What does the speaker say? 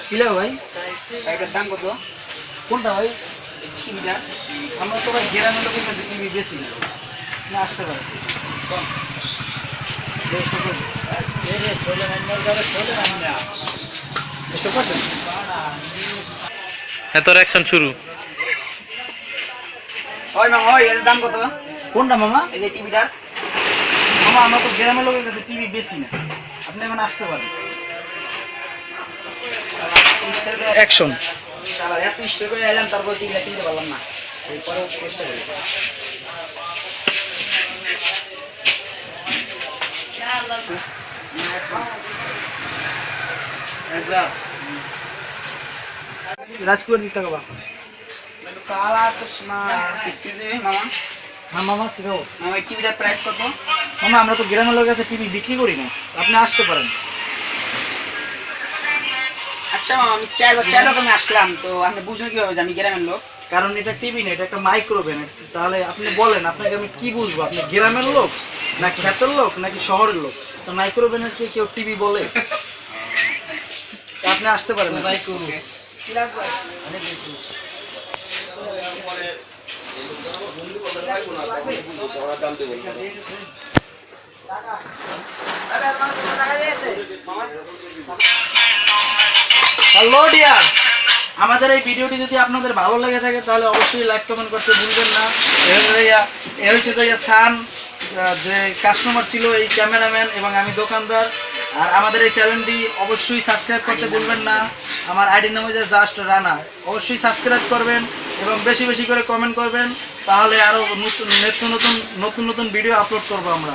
Kilo ভাই? এটার দাম কত? কোনটা ভাই? টিভিটা আমরা তো ভাই গ্রামের লোকের কাছে টিভি বেশি না আসতে পারে বুঝতে পারছেন? তোর অ্যাকশন শুরু। হয় মামা, হয় এটার দাম কত? কোনটা মামা? এই যে টিভিটা। মামা আমরা তো গ্রামের লোকের কাছে টিভি বেশি না, আপনি এখন আসতে পারেন। অ্যাকশন। এত ইষ্ট করে এলাম, তারপর টিভিটা কিনতে পারলাম না। এরপরে চেষ্টা করি। রাজকুমার দিতে হবে কালা চশমা মামা। হ্যাঁ মামা কি খাবো? মামা এই টিভিটার প্রাইস কত? মামা আমরা তো গ্রামের লোকের কাছে টিভি বিক্রি করি না, আপনি আসতে পারেন। আচ্ছা মামা, আমি চার রকমে আসলাম, তো আপনি বুঝবেন কিভাবে যে আমি গ্রামের লোক? কারণ এটা টিভি না, এটা একটা মাইক্রোওভেন। তাহলে আপনি বলেন, আপনাকে আমি কি বুঝবো, আপনি গ্রামের লোক না ক্ষেতের লোক নাকি শহরের লোক? তো মাইক্রোওভেনের কি কেউ টিভি বলে? আপনি আসতে পারেন না। কি লাগবে? হ্যালো ডিয়ার্স, আমাদের এই ভিডিওটি যদি আপনাদের ভালো লেগে থাকে তাহলে অবশ্যই লাইক কমেন্ট করতে ভুলবেন না। এ হচ্ছে যে সান, যে কাস্টমার ছিল এই ক্যামেরাম্যান, এবং আমি দোকানদার। আর আমাদের এই চ্যানেলটি অবশ্যই সাবস্ক্রাইব করতে ভুলবেন না। আমার আইডি নাম হচ্ছে জাস্ট রানা। অবশ্যই সাবস্ক্রাইব করবেন এবং বেশি বেশি করে কমেন্ট করবেন, তাহলে আরও নতুন নতুন ভিডিও আপলোড করবো আমরা।